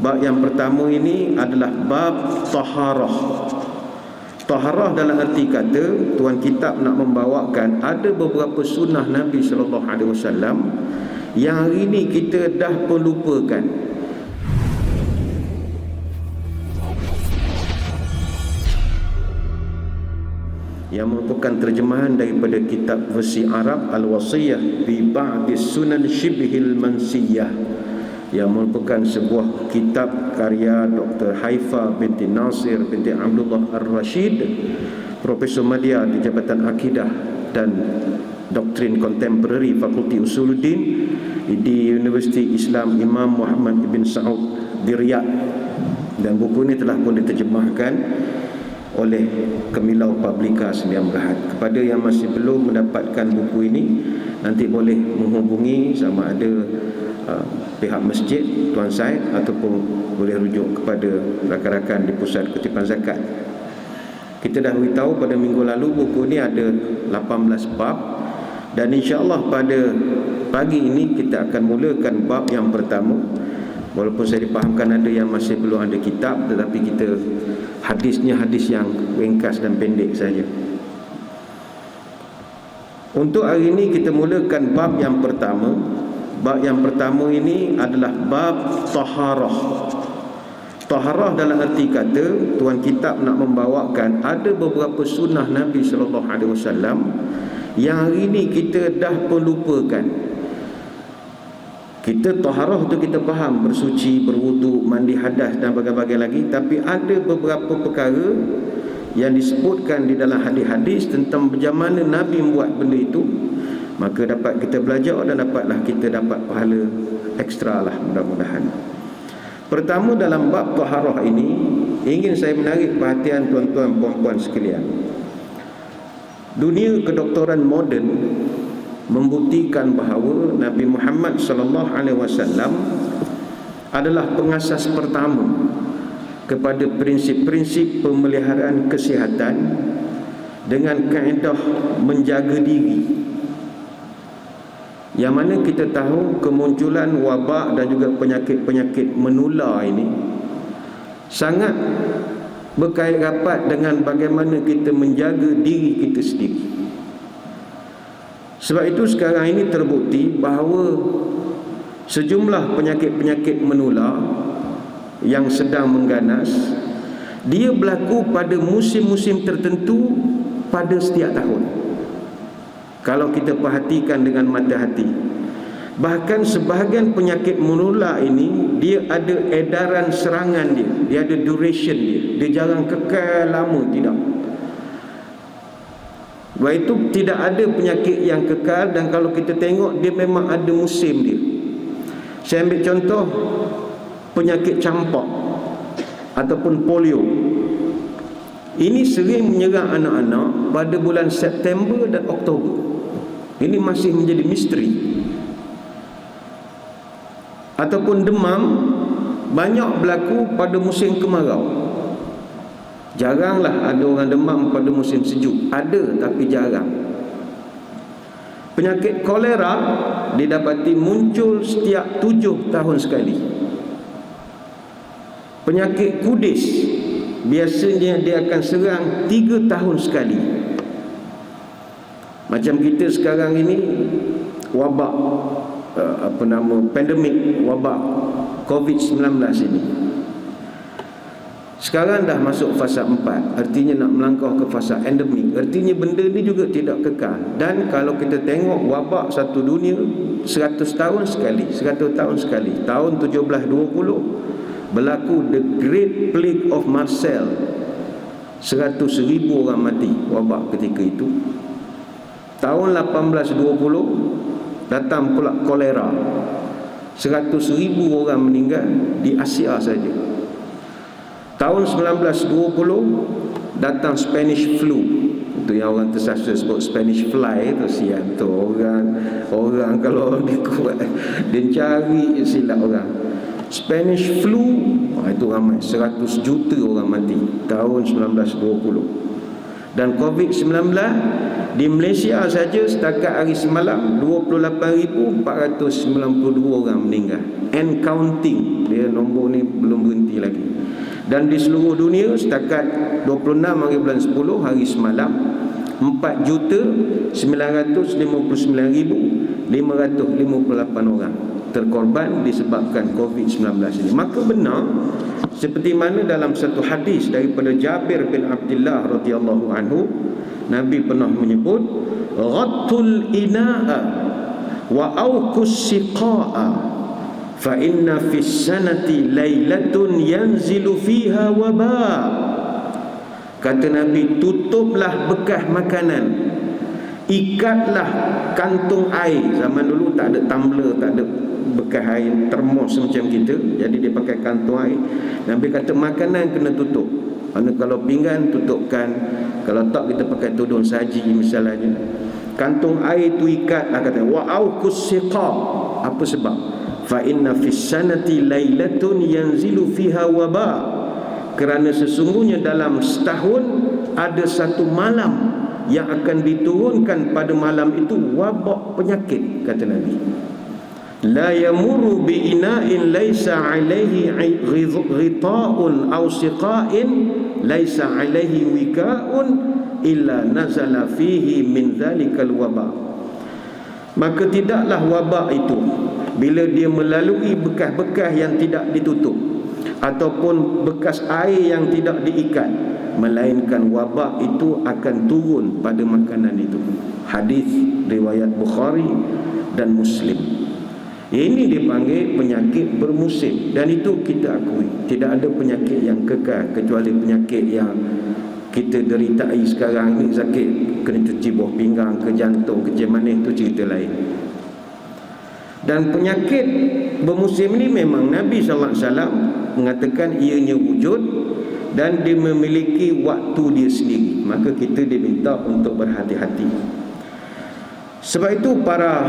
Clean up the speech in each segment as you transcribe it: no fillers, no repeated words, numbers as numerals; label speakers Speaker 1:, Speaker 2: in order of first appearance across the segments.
Speaker 1: Bab yang pertama ini adalah bab taharah. Taharah dalam arti kata, tuan kitab nak membawakan ada beberapa sunnah Nabi SAW yang hari ini kita dah perlupakan. Yang merupakan terjemahan daripada kitab versi Arab Al-Wasiyah bi Ba'di Sunan Shibhil Mansiyah, yang merupakan sebuah kitab karya Dr. Haifa binti Nasir binti Abdullah Ar-Rashid, Profesor Madya di Jabatan Akidah dan Doktrin Kontemporari Fakulti Usuluddin di Universiti Islam Imam Muhammad Ibn Saud di Riyadh. Dan buku ini telah pun diterjemahkan oleh Kemilau Publika Sdn Bhd. Kepada yang masih belum mendapatkan buku ini, nanti boleh menghubungi sama ada pihak masjid Tuan Said ataupun boleh rujuk kepada rakan-rakan di Pusat Kutipan Zakat. Kita dah beritahu pada minggu lalu buku ini ada 18 bab, dan insya-Allah pada pagi ini kita akan mulakan bab yang pertama. Walaupun saya dipahamkan ada yang masih belum ada kitab, tetapi kita hadisnya hadis yang ringkas dan pendek saja. Untuk hari ini kita mulakan bab yang pertama. Bab yang pertama ini adalah bab taharah. Taharah dalam arti kata, tuan kitab nak membawakan ada beberapa sunnah Nabi SAW yang hari ini kita dah perlupakan. Kita taharah tu kita faham, bersuci, berwuduk, mandi hadas dan berbagai-bagai lagi. Tapi ada beberapa perkara yang disebutkan di dalam hadis-hadis tentang bagaimana Nabi membuat benda itu. Maka dapat kita belajar dan dapatlah kita dapat pahala ekstra lah, mudah-mudahan. Pertama, dalam bab taharah ini ingin saya menarik perhatian tuan-tuan puan-puan sekalian. Dunia kedoktoran moden membuktikan bahawa Nabi Muhammad SAW adalah pengasas pertama kepada prinsip-prinsip pemeliharaan kesihatan dengan kaedah menjaga diri, yang mana kita tahu kemunculan wabak dan juga penyakit-penyakit menular ini sangat berkait rapat dengan bagaimana kita menjaga diri kita sendiri. Sebab itu sekarang ini terbukti bahawa sejumlah penyakit-penyakit menular yang sedang mengganas, dia berlaku pada musim-musim tertentu pada setiap tahun. Kalau kita perhatikan dengan mata hati, bahkan sebahagian penyakit menular ini dia ada edaran serangan dia ada duration dia jarang kekal lama, tidak. Sebab itu tidak ada penyakit yang kekal, dan kalau kita tengok dia memang ada musim dia. Saya ambil contoh penyakit campak ataupun polio. Ini sering menyerang anak-anak pada bulan September dan Oktober. Ini masih menjadi misteri. Ataupun demam banyak berlaku pada musim kemarau. Jaranglah ada orang demam pada musim sejuk. Ada tapi jarang. Penyakit kolera didapati muncul setiap 7 tahun sekali. Penyakit kudis biasanya dia akan serang 3 tahun sekali. Macam kita sekarang ini wabak pandemik wabak COVID-19 ini. Sekarang dah masuk fasa 4, artinya nak melangkah ke fasa endemik. Artinya benda ni juga tidak kekal. Dan kalau kita tengok wabak satu dunia 100 tahun sekali, 100 tahun sekali. Tahun 1720 berlaku the Great Plague of Marseille. 100,000 orang mati wabak ketika itu. Tahun 1820 datang pula kolera. 100,000 orang meninggal di Asia saja. Tahun 1920 datang Spanish flu. Itu yang orang tersasul sebut Spanish fly tu, sian tu orang kalau dia kuat dia cari silap orang. Spanish flu, itu ramai, 100 juta orang mati tahun 1920. Dan COVID-19 di Malaysia saja setakat hari semalam 28,492 orang meninggal. And counting. Dia nombor ni belum Dan di seluruh dunia setakat 26 hari bulan 10 hari semalam 4,959,558 orang terkorban disebabkan COVID-19 ini. Maka benar seperti mana dalam satu hadis daripada Jabir bin Abdullah radhiyallahu anhu, Nabi pernah menyebut ghattul ina'a wa auqus siqa'a fa inna fis sanati lailatun yanzilu fiha waba. Kata Nabi, tutuplah bekas makanan, ikatlah kantung air. Zaman dulu tak ada tumbler, tak ada bekas air termos macam kita, jadi dia pakai kantung air. Nabi kata makanan kena tutup. Kerana kalau pinggan tutupkan, kalau tak kita pakai tudung saji misalnya. Kantung air tu ikatlah, kata wa auqus siqa. Apa sebab? Fa inna fis sanati lailatun yanzilu fiha waba. Kerana sesungguhnya dalam setahun ada satu malam yang akan diturunkan pada malam itu wabak penyakit, kata Nabi. La yamurru bi ina'in laisa alaihi ghita'un aw siqa'in laisa alaihi wika'un illa nazala fihi min dhalikal waba. Maka tidaklah wabak itu bila dia melalui bekas-bekas yang tidak ditutup ataupun bekas air yang tidak diikat, melainkan wabak itu akan turun pada makanan itu. Hadis riwayat Bukhari dan Muslim. Ini dipanggil penyakit bermusim, dan itu kita akui. Tidak ada penyakit yang kekal kecuali penyakit yang kita deritai sekarang ini. Sakit kena cuci buah pinggang, ke jantung, ke manis, itu cerita lain. Dan penyakit bermusim ini memang Nabi SAW mengatakan ianya wujud dan dia memiliki waktu dia sendiri. Maka kita diminta untuk berhati-hati. Sebab itu para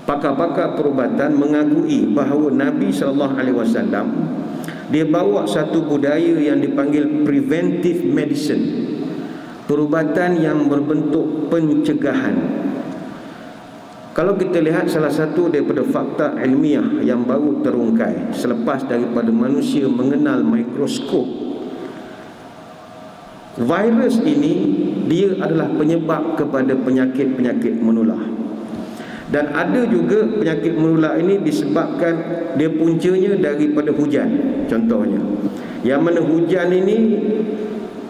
Speaker 1: pakar-pakar perubatan mengakui bahawa Nabi SAW dia bawa satu budaya yang dipanggil preventive medicine, perubatan yang berbentuk pencegahan. Kalau kita lihat salah satu daripada fakta ilmiah yang baru terungkai selepas daripada manusia mengenal mikroskop, virus ini dia adalah penyebab kepada penyakit-penyakit menular. Dan ada juga penyakit menular ini disebabkan dia puncanya daripada hujan. Contohnya, yang mana hujan ini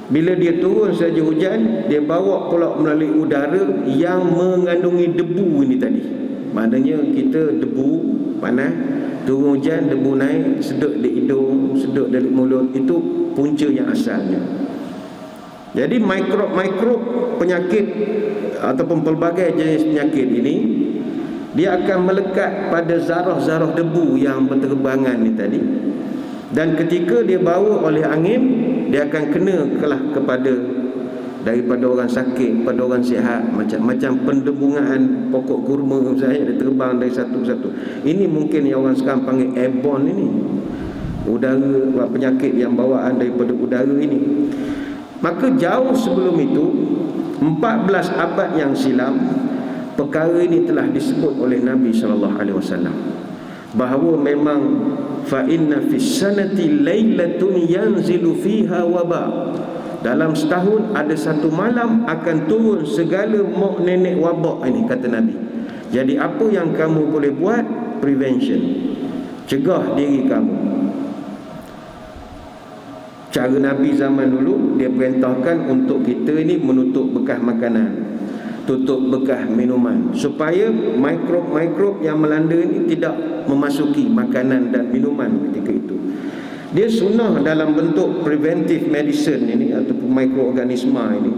Speaker 1: bila dia turun saja hujan, dia bawa pula melalui udara yang mengandungi debu ini tadi. Maknanya kita debu panas, turun hujan, debu naik, sedut di hidung, sedut dari mulut, itu punca yang asalnya. Jadi mikrob penyakit ataupun pelbagai jenis penyakit ini, dia akan melekat pada zarah-zarah debu yang berterbangan ni tadi. Dan ketika dia bawa oleh angin, dia akan kena kepada daripada orang sakit pada orang sihat, macam pendebungan pokok kurma misalnya, dia terbang dari satu ke satu. Ini mungkin yang orang sekarang panggil airborne ini, udara, penyakit yang bawaan daripada udara ini. Maka jauh sebelum itu, 14 abad yang silam, perkara ini telah disebut oleh Nabi SAW bahawa memang fa inna fis sanati lailatun yanzilu fiha waba. Dalam setahun ada satu malam akan turun segala mok nenek wabak ini, kata Nabi. Jadi apa yang kamu boleh buat? Prevention, cegah diri kamu. Cara Nabi zaman dulu, dia perintahkan untuk kita ini menutup bekas makanan, tutup bekas minuman, supaya mikrob-mikrob yang melanda ini tidak memasuki makanan dan minuman ketika itu. Dia sunnah dalam bentuk preventive medicine ini ataupun mikroorganisma ini.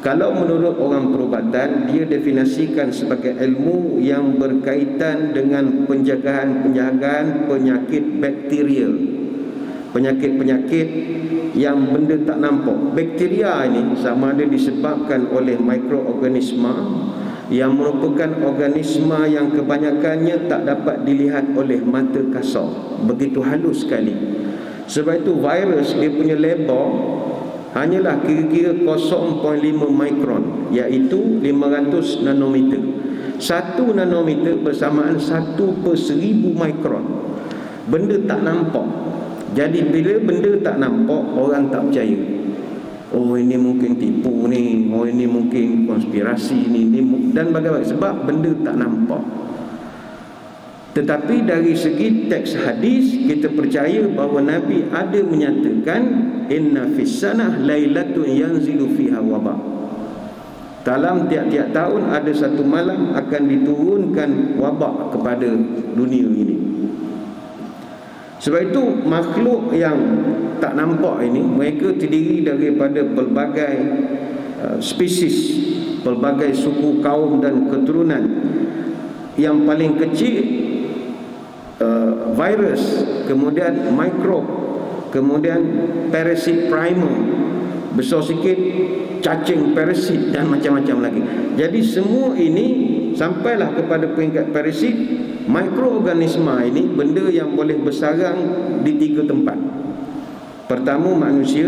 Speaker 1: Kalau menurut orang perubatan, dia definisikan sebagai ilmu yang berkaitan dengan penjagaan penyakit bakterial, penyakit-penyakit yang benda tak nampak. Bakteria ini sama ada disebabkan oleh mikroorganisma yang merupakan organisma yang kebanyakannya tak dapat dilihat oleh mata kasar, begitu halus sekali. Sebab itu virus dia punya lebar hanyalah kira-kira 0.5 mikron, iaitu 500 nanometer. 1 nanometer bersamaan 1/1000 mikron. Benda tak nampak. Jadi bila benda tak nampak, orang tak percaya. Oh, ini mungkin tipu ni, oh ini mungkin konspirasi ni dan bagaimana, sebab benda tak nampak. Tetapi dari segi teks hadis, kita percaya bahawa Nabi ada menyatakan inna fis sanah lailatun yanzilu fiha wabak. Dalam tiap-tiap tahun ada satu malam akan diturunkan wabak kepada dunia ini. Sebab itu makhluk yang tak nampak ini, mereka terdiri daripada pelbagai spesies, pelbagai suku, kaum dan keturunan. Yang paling kecil virus, kemudian mikrob, kemudian parasit primer, besar sikit cacing parasit dan macam-macam lagi. Jadi semua ini sampailah kepada peringkat parasit. Mikroorganisma ini benda yang boleh bersarang di 3 tempat. Pertama, manusia,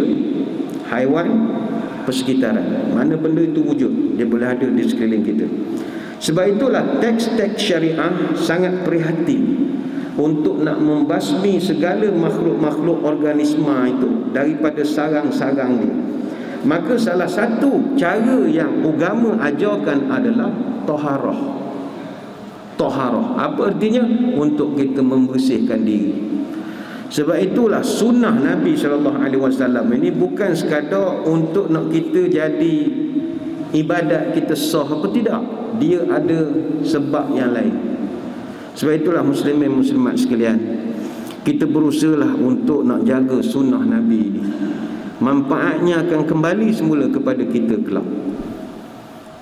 Speaker 1: haiwan, persekitaran. Mana benda itu wujud, dia boleh ada di sekeliling kita. Sebab itulah teks-teks syariah sangat prihatin untuk nak membasmi segala makhluk-makhluk organisma itu daripada sarang-sarang dia. Maka salah satu cara yang agama ajarkan adalah taharah. Taharah, apa artinya? Untuk kita membersihkan diri. Sebab itulah sunnah Nabi SAW ini bukan sekadar untuk nak kita jadi ibadat kita sah apa tidak. Dia ada sebab yang lain. Sebab itulah muslimin muslimat sekalian, kita berusahalah untuk nak jaga sunnah Nabi ini. Manfaatnya akan kembali semula kepada kita kelak.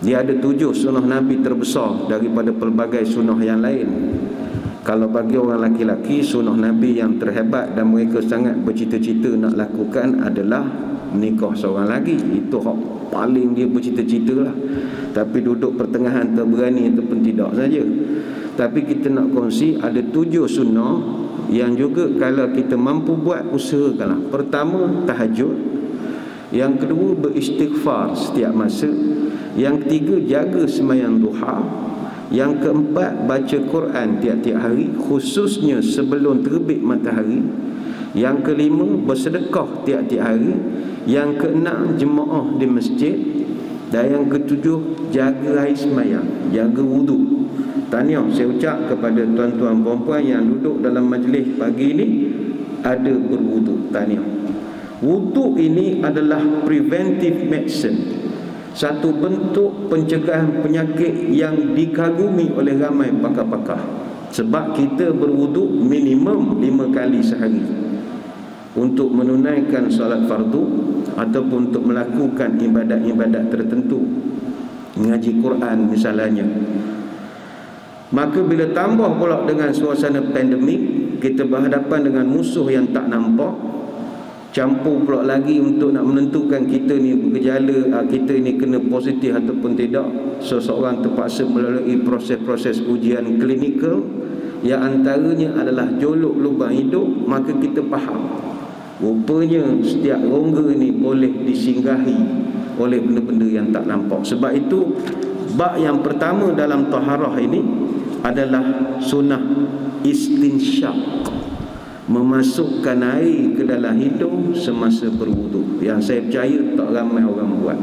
Speaker 1: Dia ada 7 sunnah Nabi terbesar daripada pelbagai sunnah yang lain. Kalau bagi orang laki-laki, sunnah Nabi yang terhebat dan mereka sangat bercita-cita nak lakukan adalah menikah seorang lagi. Itu hak paling dia bercita-cita lah. Tapi duduk pertengahan terberani ataupun tidak saja. Tapi kita nak kongsi ada 7 sunnah yang juga kalau kita mampu buat, usahakanlah. Pertama, tahajud. Yang kedua, beristighfar setiap masa. Yang ketiga, jaga sembahyang duha. Yang keempat, baca Quran tiap-tiap hari, khususnya sebelum terbit matahari. Yang kelima, bersedekah tiap-tiap hari. Yang keenam, jemaah di masjid. Dan yang ketujuh, jaga air sembahyang, jaga wudu. Tahniah saya ucap kepada tuan-tuan perempuan yang duduk dalam majlis pagi ini ada berwudu. Tahniah. Wudu ini adalah preventive medicine, satu bentuk pencegahan penyakit yang dikagumi oleh ramai pakar-pakar. Sebab kita berwuduk minimum 5 kali sehari untuk menunaikan solat fardu ataupun untuk melakukan ibadat-ibadat tertentu, mengaji Quran misalnya. Maka bila tambah pula dengan suasana pandemik, kita berhadapan dengan musuh yang tak nampak, campur pula lagi untuk nak menentukan kita ni bergejala, kita ni kena positif ataupun tidak. Seseorang terpaksa melalui proses-proses ujian klinikal yang antaranya adalah jolok lubang hidup. Maka kita faham rupanya setiap rongga ni boleh disinggahi oleh benda-benda yang tak nampak. Sebab itu bab yang pertama dalam taharah ini adalah sunnah istinsyaq, memasukkan air ke dalam hidung semasa berwuduk. Yang saya percaya tak ramai orang buat.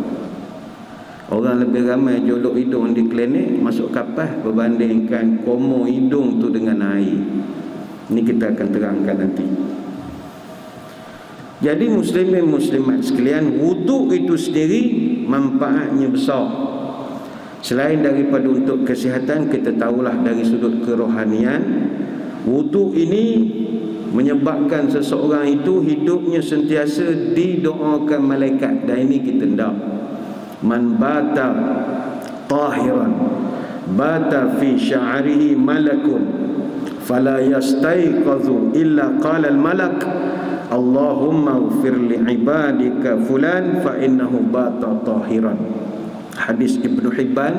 Speaker 1: Orang lebih ramai jolok hidung di klinik, masuk kapas, berbandingkan komo hidung tu dengan air. Ini kita akan terangkan nanti. Jadi muslimin muslimat sekalian, wuduk itu sendiri manfaatnya besar. Selain daripada untuk kesihatan, kita tahulah dari sudut kerohanian, wuduk ini menyebabkan seseorang itu hidupnya sentiasa didoakan malaikat. Dan ini kita hendak. Man bata tahiran bata fi sya'rihi malakun fala yastayqazu illa qala al-malak Allahumma ighfir li ibadika fulan fa innahu bata tahiran. Hadis Ibnu Hibban,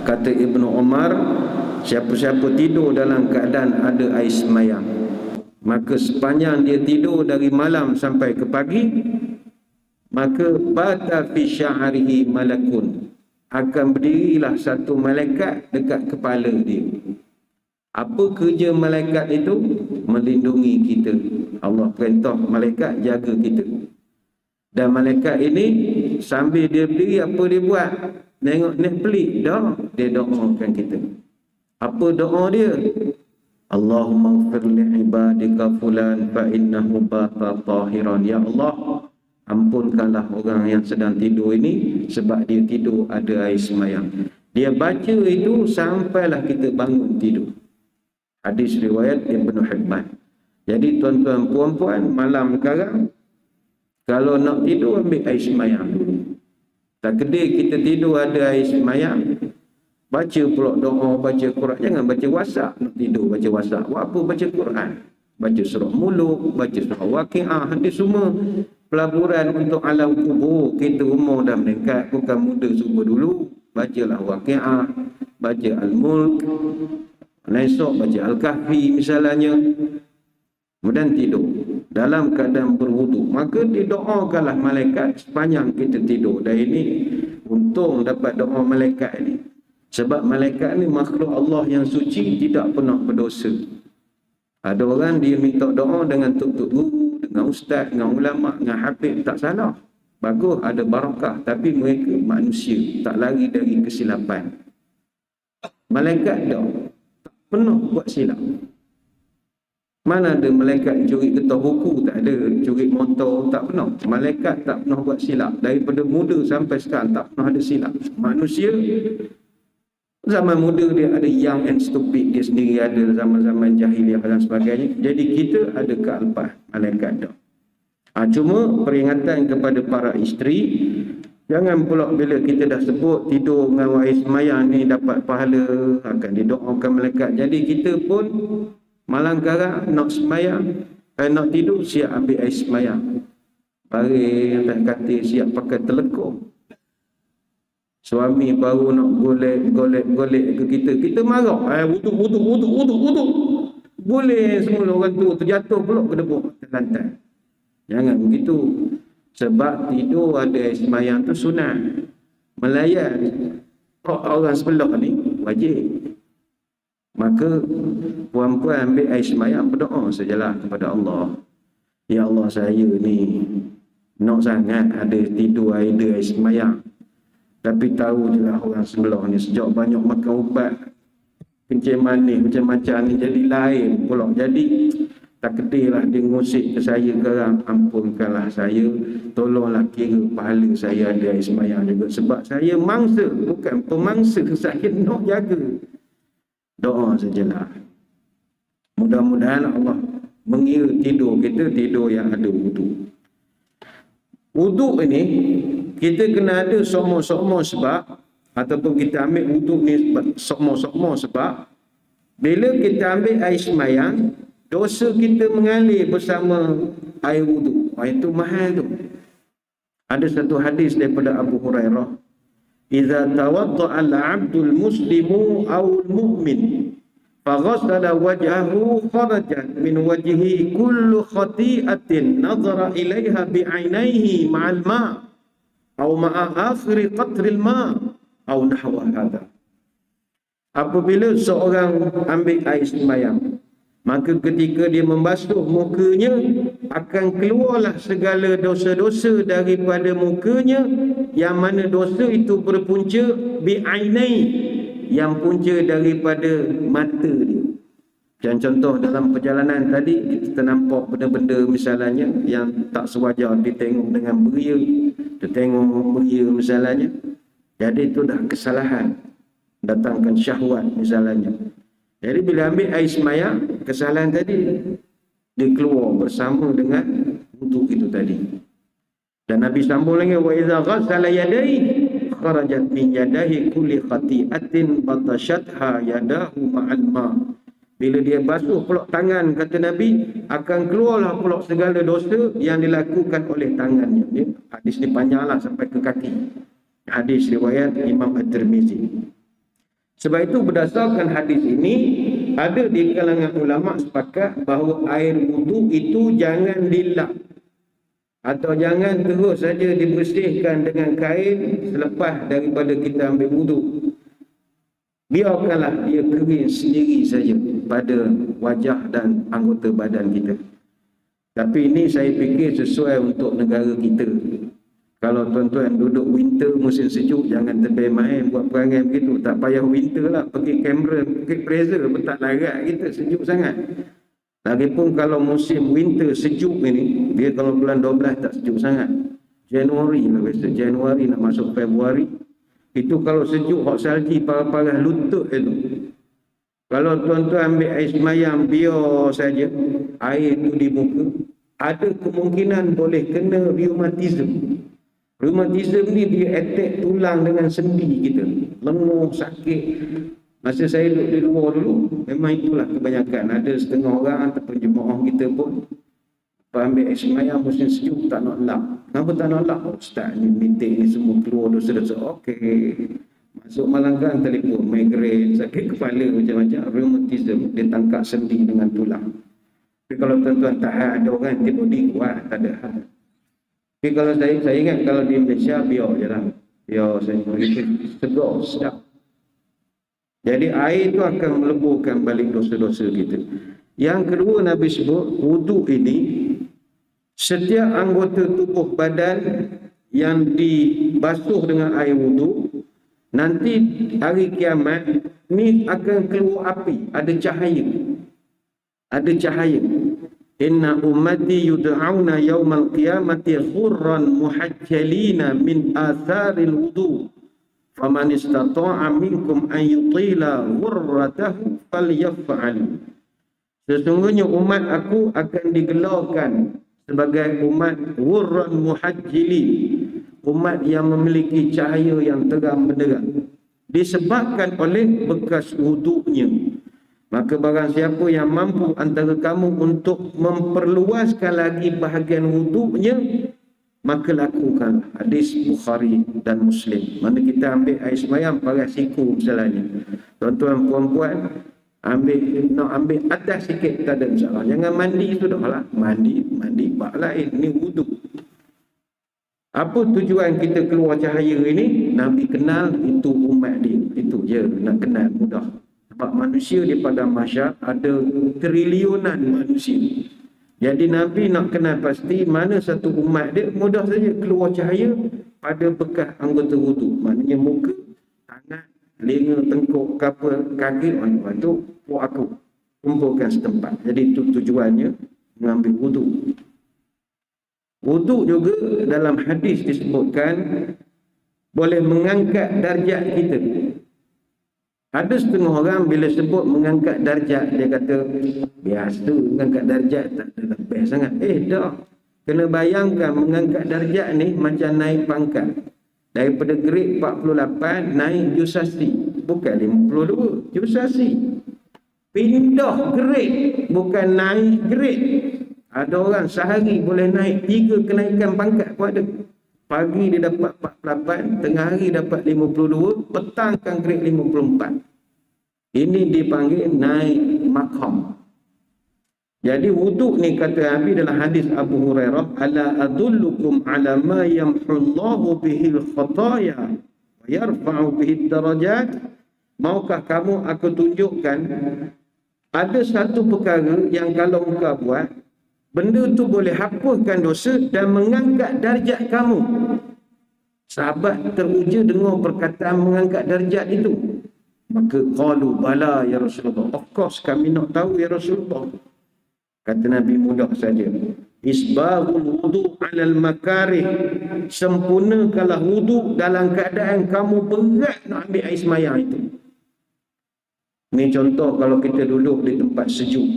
Speaker 1: kata Ibnu Umar, siapa-siapa tidur dalam keadaan ada air sembahyang, maka sepanjang dia tidur dari malam sampai ke pagi, maka bata fi sya'rihi malakun, akan berdirilah satu malaikat dekat kepala dia. Apa kerja malaikat itu? Melindungi kita. Allah perintah malaikat jaga kita. Dan malaikat ini sambil dia berdiri, apa dia buat? Tengok ni pelik dah, dia doakan kita. Apa doa dia? Allahumma ighfir li ibadika fulan fa innahu bata tahiran. Ya Allah, ampunkanlah orang yang sedang tidur ini sebab dia tidur ada air semayang. Dia baca itu sampailah kita bangun tidur. Hadis riwayat Ibnu Hibban. Jadi tuan-tuan puan-puan, malam sekarang kalau nak tidur ambil air semayang dulu. Tak kedai kita tidur ada air semayang, baca pula doa, baca Quran. Jangan baca WhatsApp nak tidur, baca WhatsApp. Buat apa baca Quran? Baca surah Muluk, baca surah Waqiah. Hadis semua pelaburan untuk alam kubur. Kita umur dah meningkat, bukan muda subuh dulu. Bacalah Waqiah, baca Al-Mulk, esok baca Al-Kahfi misalnya. Kemudian tidur dalam keadaan berwudu. Maka didoakanlah malaikat sepanjang kita tidur. Dan ini untung dapat doa malaikat ini. Sebab malaikat ni makhluk Allah yang suci, tidak pernah berdosa. Ada orang dia minta doa dengan tuk-tuk guru, dengan ustaz, dengan ulama, dengan hafiz, tak salah. Bagus, ada barakah. Tapi mereka manusia, tak lari dari kesilapan. Malaikat tak pernah buat silap. Mana ada malaikat curi getah buku? Tak ada. Curi motor? Tak pernah. Malaikat tak pernah buat silap. Daripada muda sampai sekarang tak pernah ada silap. Manusia zaman muda dia ada young and stupid, dia sendiri ada zaman-zaman jahiliah dan sebagainya. Jadi kita ada kealpah malaikat tak. Cuma peringatan kepada para isteri, jangan pula bila kita dah sebut tidur dengan air semayang ni dapat pahala, akan didoakan malaikat. Jadi kita pun malam sekarang nak semayang, nak tidur, siap ambil air semayang. Baring atas katil, siap pakai telekung. Suami baru nak golek ke kita, kita marah. Wudu. Boleh semula orang tu terjatuh pula ke depan ke lantai. Jangan begitu. Sebab tidur ada air semayang tu sunat. Melayan orang sebelah ni wajib. Maka puan-puan ambil air semayang, berdoa sajalah kepada Allah. Ya Allah, saya ni nak sangat ada tidur ada air semayang. Tapi tahu je lah orang sebelah ni sejak banyak makan ubat kencing manis macam-macam ni jadi lain pula. Jadi tak kedailah dia ngusik ke saya sekarang. Ampunkanlah saya, tolonglah kira pahala saya ada air semayang juga. Sebab saya mangsa, bukan pemangsa. Saya nak jaga. Doa sajalah. Mudah-mudahan Allah mengira tidur kita tidur yang ada wudu. Wudu ini kita kena ada sokmo-sokmo sebab, ataupun kita ambil wudu ni sokmo-sokmo sebab bila kita ambil air semayang, dosa kita mengalir bersama air wudu. Itu mahal tu. Ada satu hadis daripada Abu Hurairah, "Idza tawadda'a al-'abdul muslimu aw al-mu'min faghassala wajhahu kharajat min wajhihi kullu khati'atin nadhara ilaiha bi'ainaihi ma'al ma' aw ma'a akhiri qatril ma' aw nahwa hadha." Apabila seorang ambil air sembahyang, maka ketika dia membasuh mukanya, akan keluarlah segala dosa-dosa daripada mukanya, yang mana dosa itu berpunca bi'ainai, yang punca daripada mata dia. Macam contoh dalam perjalanan tadi, kita nampak benda-benda misalnya yang tak sewajar ditengok dengan beria, ditengok beria misalnya. Jadi itu dah kesalahan, datangkan syahwat misalnya. Jadi bila ambil air semayang, kesalahan tadi dia keluar bersama dengan wudu itu tadi. Dan Nabi sambung lagi, wa idza ghassala yadayhi kharajat min yadahi kulli khati'atin batashatha yadahu ma'al ma'. Bila dia basuh peluk tangan, kata Nabi, akan keluarlah peluk segala dosa yang dilakukan oleh tangannya. Hadis ni panjanglah sampai ke kaki. Hadis riwayat Imam At-Tirmizi. Sebab itu berdasarkan hadis ini, ada di kalangan ulama sepakat bahawa air wudu itu jangan dilap atau jangan terus saja dibersihkan dengan kain selepas daripada kita ambil wudu. Biarkanlah dia kering sendiri saja pada wajah dan anggota badan kita. Tapi ini saya fikir sesuai untuk negara kita. Kalau tuan-tuan duduk winter musim sejuk, jangan terbaik main buat perangai begitu. Tak payah winter lah, pergi kamera, pergi freezer pun tak larat kita, sejuk sangat. Lagipun kalau musim winter sejuk ini, dia kalau bulan 12 tak sejuk sangat. Januari lah biasa, Januari nak masuk Februari. Itu kalau sejuk, hot salji, parah-parah lutut itu. Kalau tuan-tuan ambil air semayam biar saja, air itu di muka, ada kemungkinan boleh kena rheumatism. Rheumatism ni dia attack tulang dengan sendi kita. Lenguh, sakit. Masa saya duduk di luar dulu, memang itulah kebanyakan. Ada setengah orang ataupun jemaah kita pun ambil air semayam musim sejuk tak nak lap. Kenapa tak nak lap? Ustaz ni meeting ni semua keluar dosa-dosa. Okey. Masuk malangkan telefon, migraine, sakit kepala macam-macam, rheumatism, dia tangkap sendi dengan tulang. Tapi kalau tuan-tuan tahan, ada orang antibody kuat, tak ada hal. Tapi kalau saya ingat kalau di Malaysia, biar je lah. Biar saya segar, sedap. Jadi air itu akan meleburkan balik dosa-dosa kita. Yang kedua Nabi sebut, wuduk ini, setiap anggota tubuh badan yang dibasuh dengan air wuduk, nanti hari kiamat ni akan keluar api, ada cahaya. Ada cahaya. Inna ummati yud'auna yawmal qiyamati khurran muhajjalina min atharil wudu. Faman istata'a minkum an yutila ghurratahu falyaf'al. Sesungguhnya umat aku akan digelarkan sebagai umat ghurran muhajjilin, umat yang memiliki cahaya yang terang benderang disebabkan oleh bekas wuduknya. Maka barang siapa yang mampu antara kamu untuk memperluaskan lagi bahagian wuduknya, maka lakukanlah. Hadis Bukhari dan Muslim. Mana kita ambil air semayam pakai siku misalnya. Tuan-tuan puan-puan nak ambil atas sikit tak ada masalah. Jangan mandi sudah lah. Mandi bak lain, ni wuduk. Apa tujuan kita keluar cahaya ini? Nabi kenal itu umat dia. Itu je, nak kenal mudah. Sebab manusia di padang mahsyar ada triliunan manusia. Jadi Nabi nak kenal pasti mana satu umat dia, mudah saja keluar cahaya pada bekas anggota wuduk. Maknanya muka, tangan, telinga, tengkuk, kaki, itu buat aku kumpulkan setempat. Jadi itu tujuannya mengambil wuduk. Wuduk juga dalam hadis disebutkan boleh mengangkat darjat kita. Ada setengah orang bila sebut mengangkat darjat, dia kata biasa mengangkat darjat, tak ada lebih sangat. Dah, kena bayangkan mengangkat darjat ni macam naik pangkat. Daripada grade 48 naik jusasi, bukan 52, jusasi. Pindah grade, bukan naik grade. Ada orang sehari boleh naik 3 kenaikan pangkat pun ada. Pagi dia dapat 48, tengah hari dapat 52, petang kan grade 54. Ini dipanggil naik makham. Jadi wuduk ni kata Nabi dalam hadis Abu Hurairah, ala adullukum ala ma yamhullahu bihil khataya wa yarfa'u bihid darajat. Maukah kamu aku tunjukkan ada satu perkara yang kalau engkau buat, benda tu boleh hapuskan dosa dan mengangkat darjat kamu. Sahabat teruja dengar perkataan mengangkat darjat itu. Maka qalu bala ya Rasulullah. Of course kami nak tahu ya Rasulullah. Kata Nabi mudah saja. Isbaghul wudu' 'alal makarih. Sempurnakanlah wudu' dalam keadaan kamu berat nak ambil air semayang itu. Ini contoh kalau kita duduk di tempat sejuk.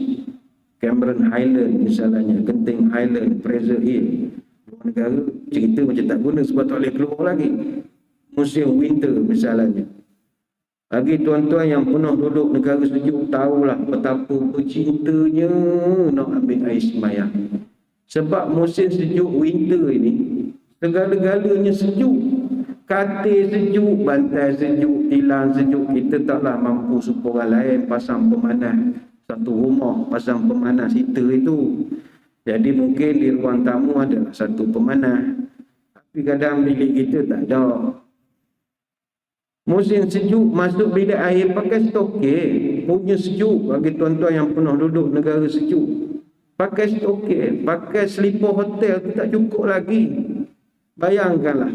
Speaker 1: Cameron Highland misalnya, Genting Highland, Fraser Hill. Luar negara cerita macam tak guna sebab tak boleh keluar lagi. Musim winter misalnya. Bagi tuan-tuan yang pernah duduk negara sejuk, tahulah betapa bercintanya nak ambil air semayang. Sebab musim sejuk winter ini, segala-galanya sejuk. Katil sejuk, bantal sejuk, tilang sejuk. Kita taklah mampu supaya orang lain pasang pemanas. Satu rumah pasang pemanas heater itu. Jadi mungkin di ruang tamu adalah satu pemanas. Tapi kadang bilik kita tak ada. Musim sejuk masuk bilik air pakai stokin. Punya sejuk bagi tuan-tuan yang pernah duduk negara sejuk. Pakai okey, pakai selipar hotel tu tak cukup lagi. Bayangkanlah,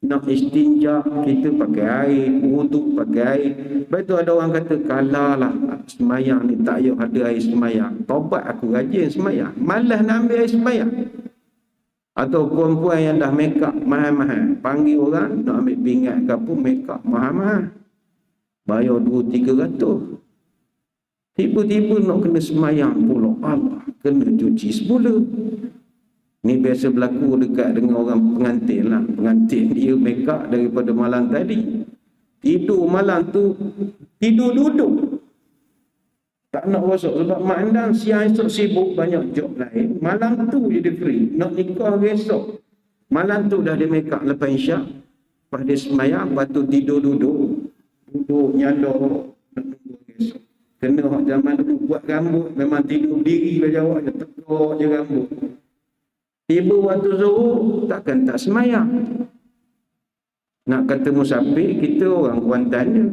Speaker 1: nak istinja kita pakai air, wuduk pakai air. Lepas tu ada orang kata, kalalah semayang ni tak payah ada air semayang. Taubat aku rajin semayang. Malas nak ambil air semayang. Atau perempuan yang dah make up mahal-mahal, panggil orang nak ambil pingat ke apa, make up mahal-mahal. Bayar 200-300. Tiba-tiba nak kena semayang pula. Allah, kena cuci semula. Ni biasa berlaku dekat dengan orang pengantin lah. Pengantin dia make up daripada malam tadi. Tidur malam tu, tidur duduk. Tak nak rosak sebab mak andang siang esok sibuk banyak job lain. Malam tu je dia free. Nak nikah esok. Malam tu dah dia make up lepas isyak. Lepas dia semayang, lepas tu tidur duduk. Duduk nyalok. Nak tunggu esok. Kena zaman tu buat rambut. Memang tidur berdiri lah jawab je. Tekuk je rambut. Tiba waktu zuhur, takkan tak semayang. Nak kata musafir, kita orang Kuantan je.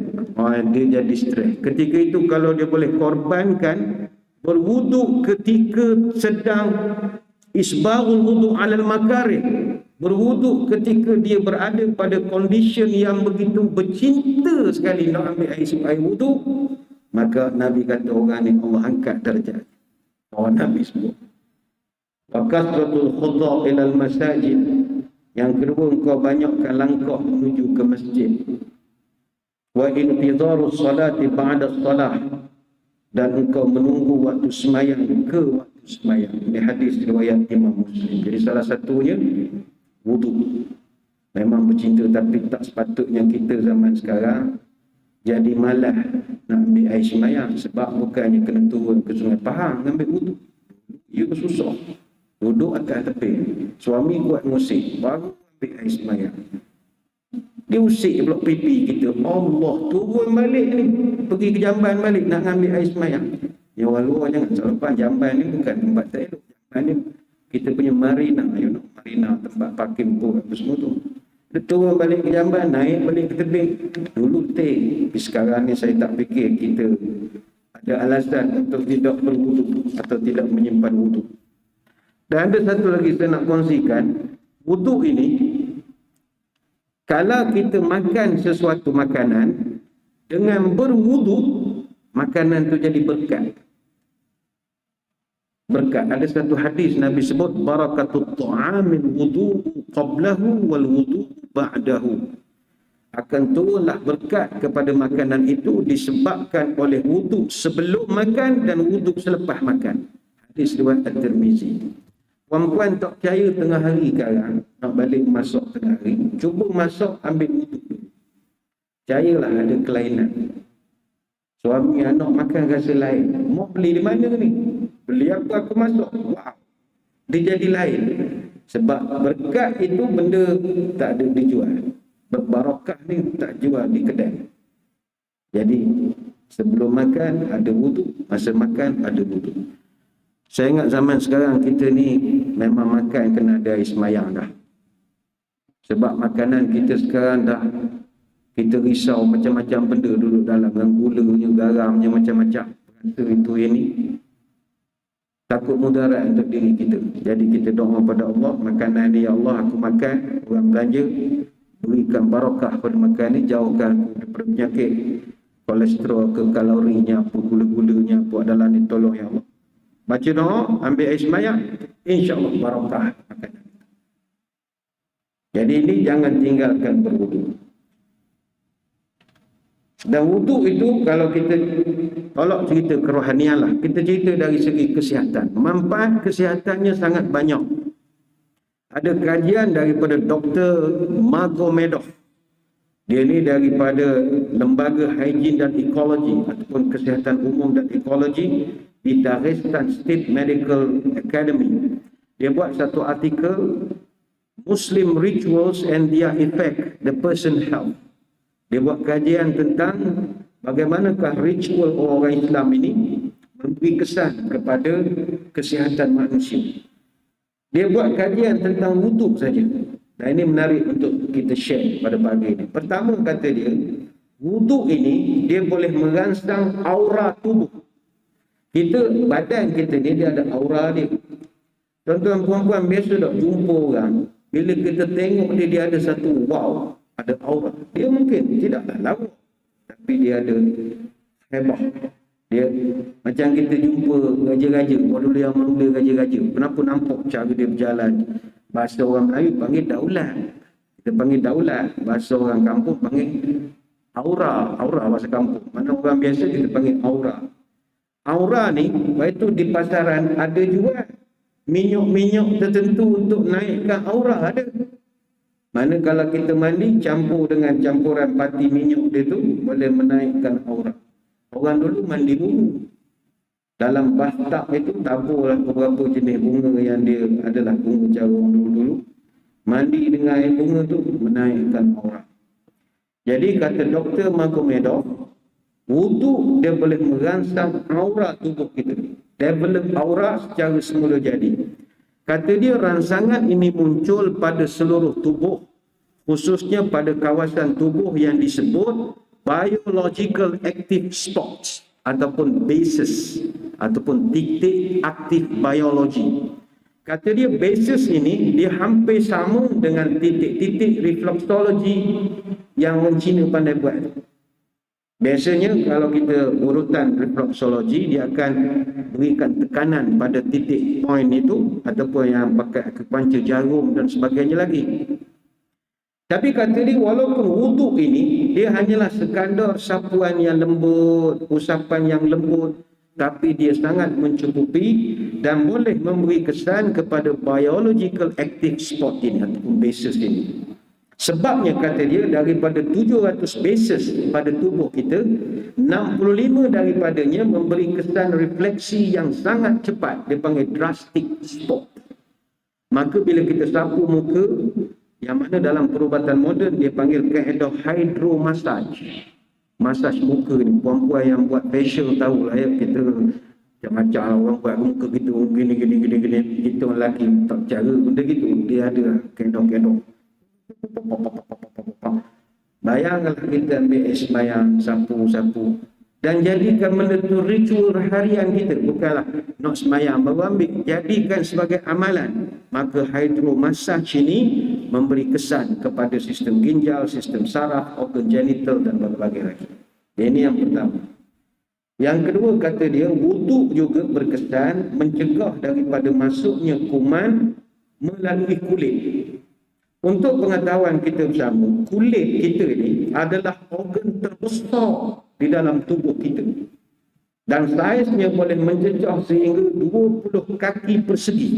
Speaker 1: Dia jadi stres. Ketika itu kalau dia boleh korbankan berwuduk ketika sedang isbahul wuduk alal makarih, berwuduk ketika dia berada pada condition yang begitu bercinta sekali nak ambil air wuduk, maka Nabi kata orang ni Allah angkat darjat. Orang Nabi sebut wakasratul khudha ilal masajid. Yang kedua, engkau banyakkan langkah menuju ke masjid. Wa intidharus salati ba'da salah, dan engkau menunggu waktu semayang ke waktu semayang. Ini hadis riwayat Imam Muslim. Jadi salah satunya wuduk. Memang bercinta, tapi tak sepatutnya kita zaman sekarang jadi malas nak ambil air semayang. Sebab bukannya kena turun ke Sungai Pahang ambil wuduk. Ia susah. Duduk atas tepi. Suami kuat ngusik, baru ambil air semayang. Dia usik blok pipi kita. Allah, turun balik ni. Pergi ke Jamban balik nak ambil air semayang. Ya Allah, jangan salah. Jamban ni bukan tempat tak elok. Jamban ni kita punya marina. You know, marina, tempat parking pun apa semua tu. Dia turun balik ke Jamban, naik balik ke tebing. Dulu tapi sekarang ni saya tak fikir kita ada alasan untuk tidak berwuduk atau tidak menyimpan wuduk. Dan ada satu lagi saya nak kongsikan. Wuduk ini, kalau kita makan sesuatu makanan, dengan berwuduk, makanan tu jadi berkat. Berkat. Ada satu hadis Nabi sebut, barakatut ta'amil wudu'u qablahu wal wudu'u ba'dahu. Akan turunlah berkat kepada makanan itu disebabkan oleh wuduk sebelum makan dan wuduk selepas makan. Hadis riwayat At-Tirmizi. Perempuan tak percaya tengah hari sekarang, nak balik masak tengah hari, cuba masak ambil wuduk dulu. Percayalah ada kelainan. Suami anak makan rasa lain. Mau beli di mana ni? Beli apa aku masak? Wow. Dia jadi lain. Sebab berkat itu benda tak ada dijual. Barakah ni tak jual di kedai. Jadi sebelum makan ada wuduk, masa makan ada wuduk. Saya ingat zaman sekarang kita ni memang makan kena ada air semayang dah. Sebab makanan kita sekarang dah, kita risau macam-macam benda duduk dalam, dengan gulanya, garamnya, macam-macam. Rasa itu ini takut mudarat untuk diri kita. Jadi kita doa pada Allah, makanan ni ya Allah aku makan, orang belanja, berikan barakah pada makan ni, jauhkan aku daripada penyakit kolesterol ke kalorinya, apa gula-gulanya, apa adalah ni, tolong ya Allah. Baca doa, ambil air semayang, insya-Allah barakah makanan. Jadi ini jangan tinggalkan berwuduk. Dan wuduk itu kalau kita tolak cerita kerohanian lah, kita cerita dari segi kesihatan. Manfaat kesihatannya sangat banyak. Ada kajian daripada Dr. Magomedov. Dia ni daripada Lembaga Higien dan Ekologi ataupun Kesihatan Umum dan Ekologi di Dagestan State Medical Academy. Dia buat satu artikel, Muslim Rituals and Their Effect, The Person Health. Dia buat kajian tentang bagaimanakah ritual orang Islam ini memberi kesan kepada kesihatan manusia. Dia buat kajian tentang wuduk saja. Dan ini menarik untuk kita share pada pagi ini. Pertama kata dia, wuduk ini dia boleh merangsang aura tubuh. Badan kita ni dia ada aura dia. Tuan-tuan puan-puan biasa tak jumpa orang, bila kita tengok dia ada satu wow, ada aura. Dia mungkin tidaklah lawa, tapi dia ada hebah. Dia macam kita jumpa raja-raja, dulu yang muda raja-raja, kenapa nampak cara dia berjalan. Bahasa orang Melayu panggil daulat. Kita panggil daulat, bahasa orang kampung panggil aura. Aura bahasa kampung. Mana orang biasa kita panggil aura. Aura ni, iaitu di pasaran ada jual minyak-minyak tertentu untuk naikkan aura ada. Mana kalau kita mandi campur dengan campuran pati minyak dia tu boleh menaikkan aura. Orang dulu mandi dulu. Dalam bathtub itu taburlah beberapa jenis bunga yang dia adalah bunga cara orang dulu-dulu. Mandi dengan air bunga tu menaikkan aura. Jadi kata Dr. Magomedov, wudu dia boleh merangsang aura tubuh kita. Develop aura secara semula jadi. Kata dia rangsangan ini muncul pada seluruh tubuh, khususnya pada kawasan tubuh yang disebut biological active spots ataupun bases ataupun titik aktif biologi. Kata dia bases ini dia hampir sama dengan titik-titik reflexology yang orang Cina pandai buat. Biasanya kalau kita urutan reflexology, dia akan berikan tekanan pada titik point itu ataupun yang pakai akupuncture jarum dan sebagainya lagi. Tapi kata dia walaupun wuduk ini dia hanyalah sekadar sapuan yang lembut, usapan yang lembut, tapi dia sangat mencukupi dan boleh memberi kesan kepada biological active spot ini ataupun bases ini. Sebabnya kata dia daripada 700 bases pada tubuh kita, 65 daripadanya memberi kesan refleksi yang sangat cepat. Dia panggil drastic spot. Maka bila kita sapu muka, yang mana dalam perubatan moden dia panggil kaedah hydro massage. Massage muka ni, puan-puan yang buat facial tahulah ya, kita macam-macam orang buat muka kita gini. Kita orang lelaki tak cara benda gitu. Dia ada kaedah-kaedah. Bayangkanlah kita ambil air sembahyang, sapu-sapu dan jadikan benda tu ritual harian kita. Bukanlah nak sembahyang baru ambil, jadikan sebagai amalan. Maka hydro massage ini memberi kesan kepada sistem ginjal, sistem saraf, organ genital dan berbagai lagi. Ini yang pertama. Yang kedua kata dia, wuduk juga berkesan mencegah daripada masuknya kuman melalui kulit. Untuk pengetahuan kita bersama, kulit kita ini adalah organ terbesar di dalam tubuh kita. Dan saiznya boleh mencecah sehingga 20 kaki persegi.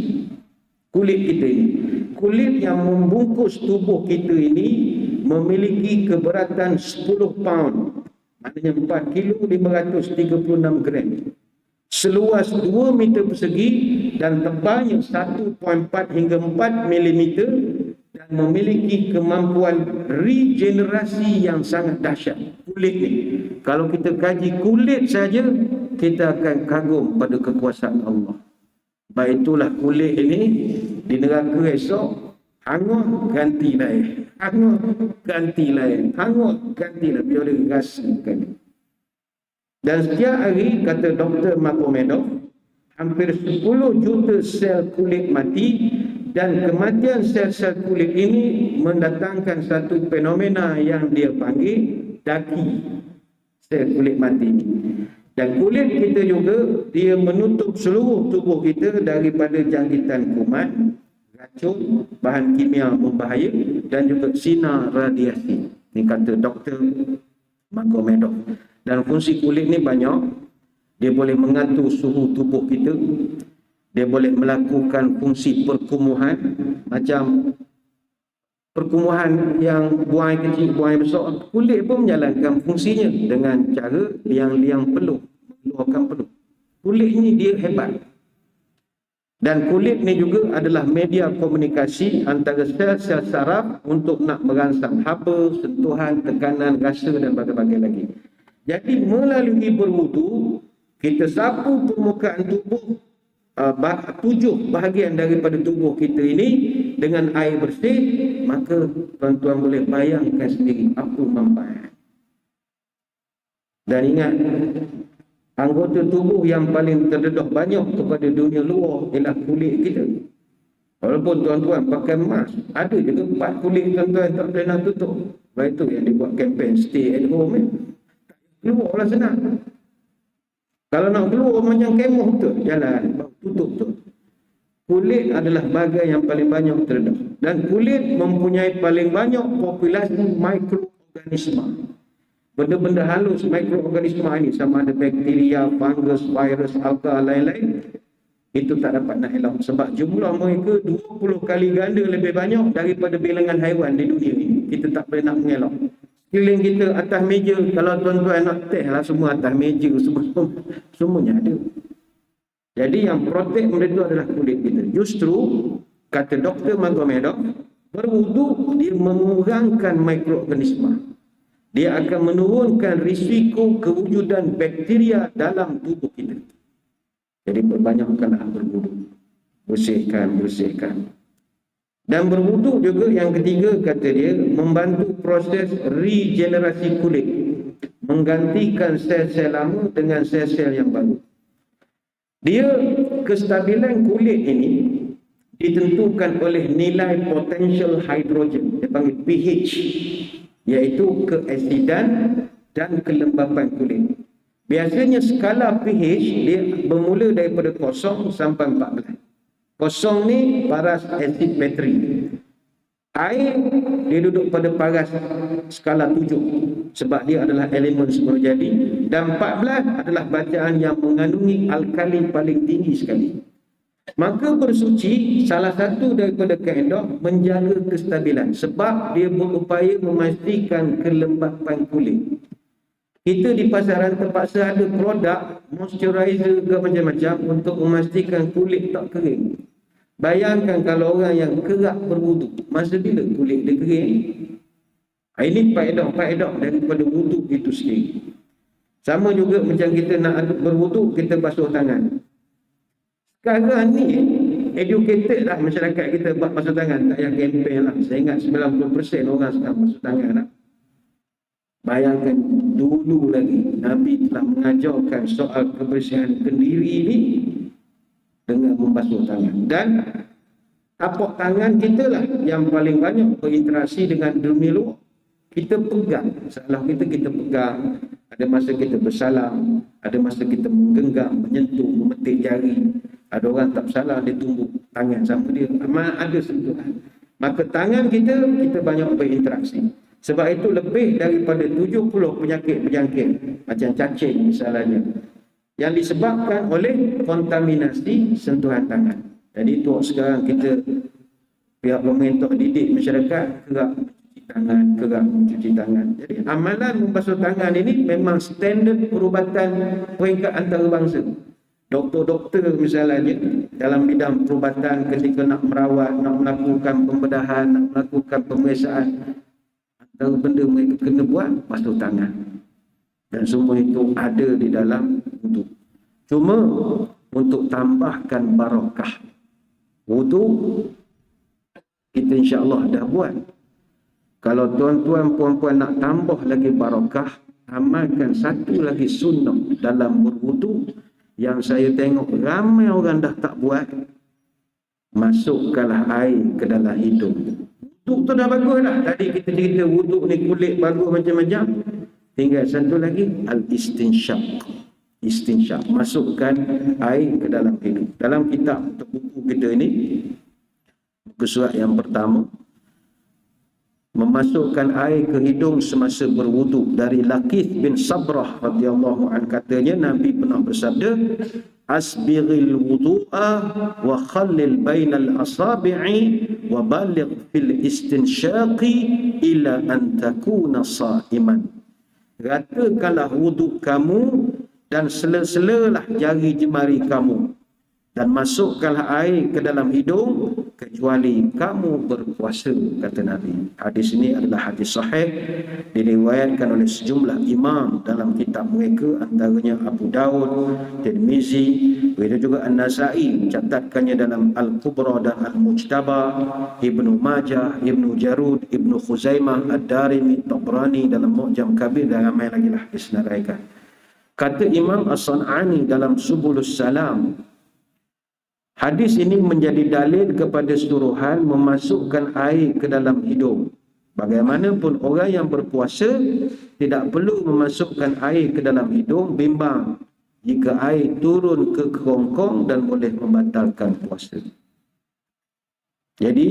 Speaker 1: Kulit kita ini. Kulit yang membungkus tubuh kita ini memiliki keberatan 10 pound. Maknanya 4 kilo 536 gram. Seluas 2 meter persegi dan tebalnya 1.4 hingga 4 milimeter. Dan memiliki kemampuan regenerasi yang sangat dahsyat. Kulit ni, kalau kita kaji kulit saja, kita akan kagum pada kekuasaan Allah. Baik itulah kulit ini di neraka esok, hangut ganti lain, hangut ganti lain, hangut ganti lain, biar dia rasakan. Dan setiap hari, kata Dr. Magomedov, hampir 10 juta sel kulit mati. Dan kematian sel-sel kulit ini mendatangkan satu fenomena yang dia panggil daki, sel kulit mati. Dan kulit kita juga, dia menutup seluruh tubuh kita daripada jangkitan kuman, racun, bahan kimia berbahaya dan juga sinar radiasi. Ini kata Dr. Magomedov. Dan fungsi kulit ni banyak. Dia boleh mengatur suhu tubuh kita. Dia boleh melakukan fungsi perkumuhan, macam perkumuhan yang buang air kecil, buang air besar. Kulit pun menjalankan fungsinya dengan cara liang-liang peluh, mengeluarkan peluh. Kulit ni dia hebat. Dan kulit ni juga adalah media komunikasi antara sel-sel saraf untuk nak merangsang haba, sentuhan, tekanan, rasa dan berbagai lagi. Jadi melalui berwudu, kita sapu permukaan tubuh, 7 bahagian daripada tubuh kita ini dengan air bersih, maka tuan-tuan boleh bayangkan sendiri apa manfaat. Dan ingat, Anggota tubuh yang paling terdedah banyak kepada dunia luar ialah kulit kita. Walaupun tuan-tuan pakai mask, ada juga part kulit tuan-tuan tak boleh nak tutup. Sebab itu yang dibuat kempen stay at home ni. Keluarlah senang. Kalau nak keluar macam kemoh tu, jalan, tutup tu. Kulit adalah bahagian yang paling banyak terdedah. Dan kulit mempunyai paling banyak populasi mikroorganisma. Benda-benda halus mikroorganisma ini, sama ada bakteria, fungus, virus, alga, lain-lain, itu tak dapat nak elak. Sebab jumlah mereka 20 kali ganda lebih banyak daripada bilangan haiwan di dunia ini. Kita tak boleh nak mengelak. Sekeliling kita atas meja, kalau tuan-tuan nak test lah semua atas meja, semuanya ada. Jadi yang protek benda itu adalah kulit kita. Justru, kata Dr. Magomedov, berwuduk dia mengurangkan mikroorganisma. Dia akan menurunkan risiko kewujudan bakteria dalam tubuh kita. Jadi perbanyakkanlah berwuduk. Bersihkan. Dan berwuduk juga yang ketiga, kata dia, membantu proses regenerasi kulit. Menggantikan sel-sel lama dengan sel-sel yang baru. Dia, kestabilan kulit ini ditentukan oleh nilai potential hidrogen. Dia panggil pH. Iaitu keasidan dan kelembapan kulit. Biasanya skala pH dia bermula daripada 0 sampai 14. 0 ni paras asid bateri. Air dia duduk pada paras skala 7 sebab dia adalah elemen semula jadi. Dan 14 adalah bacaan yang mengandungi alkali paling tinggi sekali. Maka bersuci salah satu daripada kaedah menjaga kestabilan sebab dia berupaya memastikan kelembapan kulit. Kita di pasaran terpaksa ada produk moisturizer ke macam-macam untuk memastikan kulit tak kering. Bayangkan kalau orang yang kerap berwuduk, masa bila kulit dia kering? Ini faedah daripada wuduk itu sendiri. Sama juga macam kita nak berwuduk, kita basuh tangan. Sekarang ni educated lah masyarakat kita buat basuh tangan. Tak payah kempen lah. Saya ingat 90% orang sekarang basuh tangan lah. Bayangkan dulu lagi Nabi telah mengajarkan soal kebersihan kendiri ni dengan membasuh tangan. Dan tapak tangan kita lah yang paling banyak berinteraksi dengan dunia luar. Kita pegang, salah kita pegang. Ada masa kita bersalam, ada masa kita menggenggam, menyentuh, memetik jari. Ada orang tak bersalah, dia tumbuk tangan sama dia. Ada sentuhan. Maka tangan kita banyak berinteraksi. Sebab itu lebih daripada 70 penyakit berjangkit, macam cacing misalnya, yang disebabkan oleh kontaminasi sentuhan tangan. Jadi itu sekarang kita, pihak pemerintah didik masyarakat kerap mencuci tangan. Jadi amalan membasuh tangan ini memang standard perubatan peringkat antarabangsa. Doktor-doktor misalnya dalam bidang perubatan ketika nak merawat, nak melakukan pembedahan, nak melakukan pemeriksaan, antara benda mereka kena buat basuh tangan. Dan semua itu ada di dalam wuduk. Cuma untuk tambahkan barakah, wuduk kita insya-Allah dah buat. Kalau tuan-tuan puan-puan nak tambah lagi barakah, amalkan satu lagi sunnah dalam berwuduk yang saya tengok ramai orang dah tak buat. Masukkanlah air ke dalam hidung. Wuduk tu dah bagus dah. Tadi kita cerita wuduk ni kulit bagus macam-macam. Tinggal satu lagi, al-istinsyaq. Istinsyaq. Masukkan air ke dalam hidung. Dalam kitab atau buku kita ini, buku surat yang pertama, memasukkan air ke hidung semasa berwuduk, dari Laqith bin Sabrah radhiyallahu anhu, katanya Nabi pernah bersabda, asbighil wudu'a wa khallil bainal asabi'i wa baligh fil istinsyaqi ila an takuna sha'iman. Ratakanlah wuduk kamu dan sela-selalah jari jemari kamu, dan masukkanlah air ke dalam hidung kecuali kamu berpuasa, kata Nabi. Hadis ini adalah hadis sahih, diriwayatkan oleh sejumlah imam dalam kitab mereka, antaranya Abu Daud, Tirmizi, begitu juga An-Nasai mencatatkannya dalam Al-Kubra dan Al-Mujtaba, Ibnu Majah, Ibnu Jarud, Ibnu Khuzaimah, Ad-Darimi, Tabrani dalam Mu'jam Kabir, dan ramai lagi lah disnaraikan. Kata Imam As-San'ani dalam Subulus Salam, hadis ini menjadi dalil kepada suruhan memasukkan air ke dalam hidung. Bagaimanapun orang yang berpuasa tidak perlu memasukkan air ke dalam hidung, bimbang jika air turun ke kerongkong dan boleh membatalkan puasa. Jadi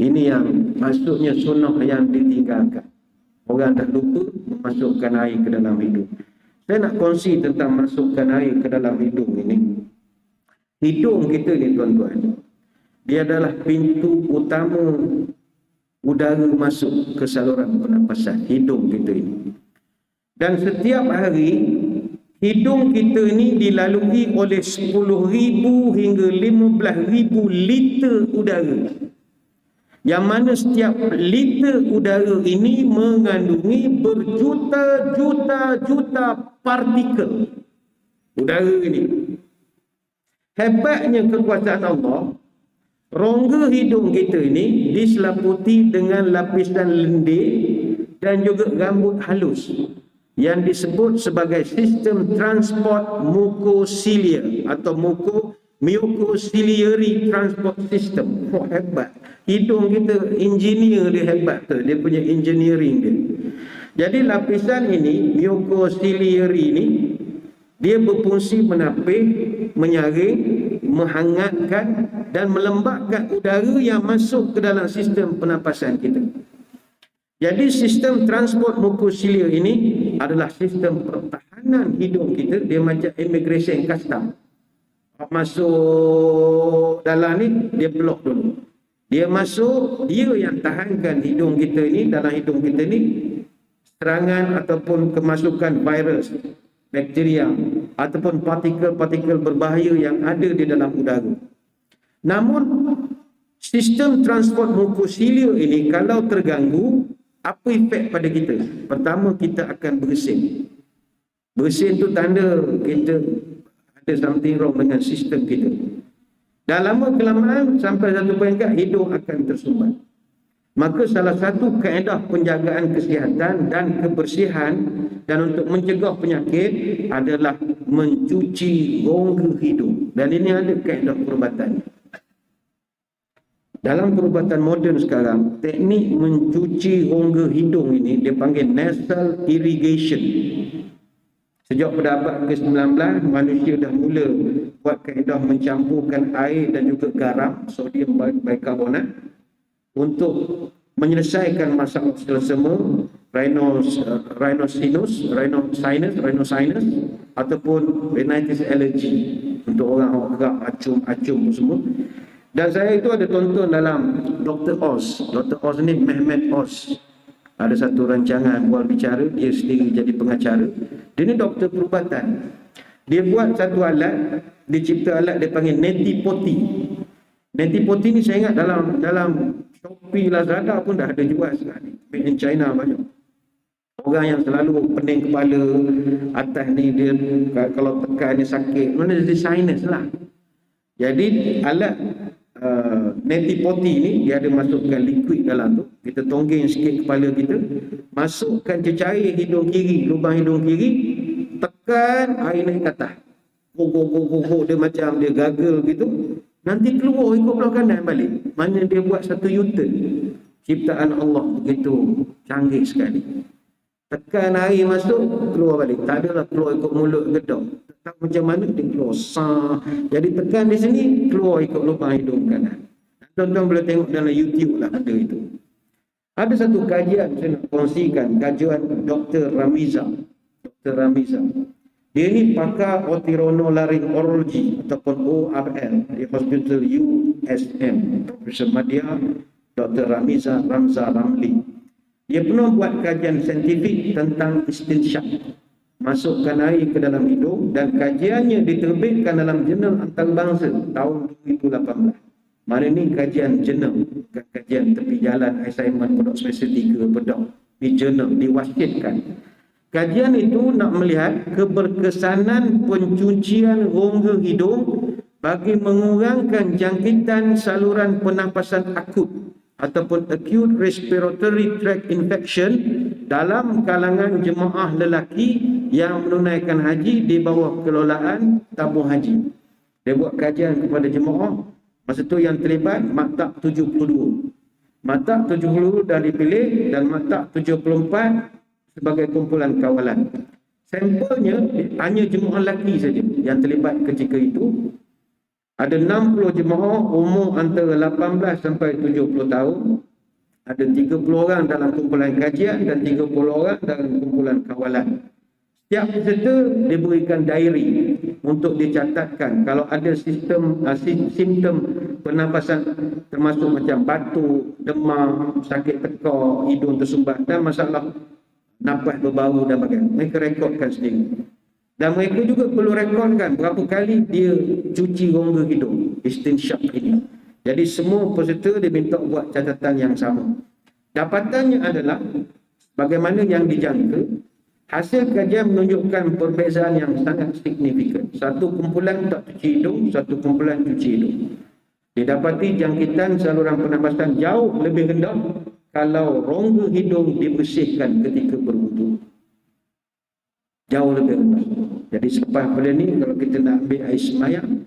Speaker 1: ini yang maksudnya sunnah yang ditinggalkan. Orang dah lupa memasukkan air ke dalam hidung. Saya nak kongsi tentang masukkan air ke dalam hidung ini. Hidung kita ni tuan-tuan, dia adalah pintu utama udara masuk ke saluran pernafasan, hidung kita ini. Dan setiap hari hidung kita ni dilalui oleh 10,000 hingga 15,000 liter udara. Yang mana setiap liter udara ini mengandungi berjuta-juta partikel udara ini. Hebatnya kekuasaan Allah, rongga hidung kita ini diselaputi dengan lapisan lendir dan juga rambut halus yang disebut sebagai sistem transport mucociliary atau mucociliary transport system. Oh, hebat. Hidung kita, engineer dia hebat tu, dia punya engineering dia. Jadi lapisan ini, mucociliary ini, dia berfungsi menapih, menyaring, menghangatkan dan melembabkan udara yang masuk ke dalam sistem pernafasan kita. Jadi sistem transport mucociliary ini adalah sistem pertahanan hidung kita. Dia macam immigration custom. Masuk dalam ni, dia blok dulu. Dia masuk, dia yang tahankan hidung kita ni, dalam hidung kita ni, serangan ataupun kemasukan virus, bakteria ataupun partikel-partikel berbahaya yang ada di dalam udara. Namun sistem transport mucociliary ini kalau terganggu, apa efek pada kita? Pertama, kita akan bersin. Bersin tu tanda kita ada something wrong dengan sistem kita. Dah lama kelamaan sampai satu peringkat hidung akan tersumbat. Maka salah satu kaedah penjagaan kesihatan dan kebersihan dan untuk mencegah penyakit adalah mencuci rongga hidung. Dan ini ada kaedah perubatan. Dalam perubatan moden sekarang, teknik mencuci rongga hidung ini dia panggil nasal irrigation. Sejak pada abad ke-19, manusia dah mula buat kaedah mencampurkan air dan juga garam, sodium bikarbonat, untuk menyelesaikan masalah selesema, rhinosinus ataupun rhinitis allergy untuk orang gerak acum-acum semua. Dan saya itu ada tonton dalam Dr. Oz. Dr. Oz ni Mehmet Oz. Ada satu rancangan bual bicara, dia sendiri jadi pengacara. Dia ni doktor perubatan. Dia buat satu alat, dia cipta alat dia panggil neti poti. Neti poti ni saya ingat dalam Shopee, Lazada pun dah ada jual sekarang ni. Made in China banyak. Orang yang selalu pening kepala, atas ni dia kalau tekan ni sakit, mana dia sinus lah. Jadi alat neti poti ni dia ada masukkan liquid dalam tu. Kita tonggeng sikit kepala kita, masukkan cecair hidung kiri, lubang hidung kiri, tekan air naik ke atas. Go, dia macam dia gagal gitu. Nanti keluar ikut belah kanan balik. Mana dia buat satu U-turn. Ciptaan Allah begitu canggih sekali. Tekan air masuk, keluar balik. Tak adalah keluar ikut mulut gedok. Tak macam mana dia keluar sah. Jadi tekan di sini, keluar ikut lubang hidung kanan. Tuan-tuan boleh tengok dalam YouTube lah benda itu. Ada satu kajian saya nak kongsikan, kajian Dr. Ramiza. Dr. Ramiza. Dia ni pakar otorinolaryngology ataupun ORL di Hospital USM. Profesor Madya Dr. Ramiza Ramza Ramli. Dia pernah buat kajian saintifik tentang istinsyaq, masukkan air ke dalam hidung, dan kajiannya diterbitkan dalam jurnal antarabangsa tahun 2018. Mana ni kajian jurnal, kajian tepi jalan assignment pondok semester 3 pedok di jurnal diwakilkan. Kajian itu nak melihat keberkesanan pencucian rongga hidung bagi mengurangkan jangkitan saluran pernafasan akut ataupun acute respiratory tract infection dalam kalangan jemaah lelaki yang menunaikan haji di bawah kelolaan tabung haji. Dia buat kajian kepada jemaah. Masa tu yang terlibat maktab 72. Maktab 72 dah dipilih dan maktab 74 sebagai kumpulan kawalan. Sampelnya hanya jemaah lelaki saja yang terlibat ketika itu. Ada 60 jemaah umur antara 18 sampai 70 tahun. Ada 30 orang dalam kumpulan kajian dan 30 orang dalam kumpulan kawalan. Setiap peserta diberikan diary untuk dicatatkan kalau ada simptom pernafasan termasuk macam batuk, demam, sakit tekak, hidung tersumbat dan masalah nafas berbau dan sebagainya. Mereka rekodkan sendiri. Dan mereka juga perlu rekodkan berapa kali dia cuci rongga hidung, istinsyaq ini. Jadi semua peserta diminta buat catatan yang sama. Dapatannya adalah bagaimana yang dijangka, hasil kajian menunjukkan perbezaan yang sangat signifikan. Satu kumpulan tak cuci hidung, satu kumpulan cuci hidung. Didapati jangkitan saluran pernafasan jauh lebih rendah kalau rongga hidung dibersihkan ketika berwudu. Jauh lebih rendah. Jadi selepas pada ni kalau kita nak ambil air semayang,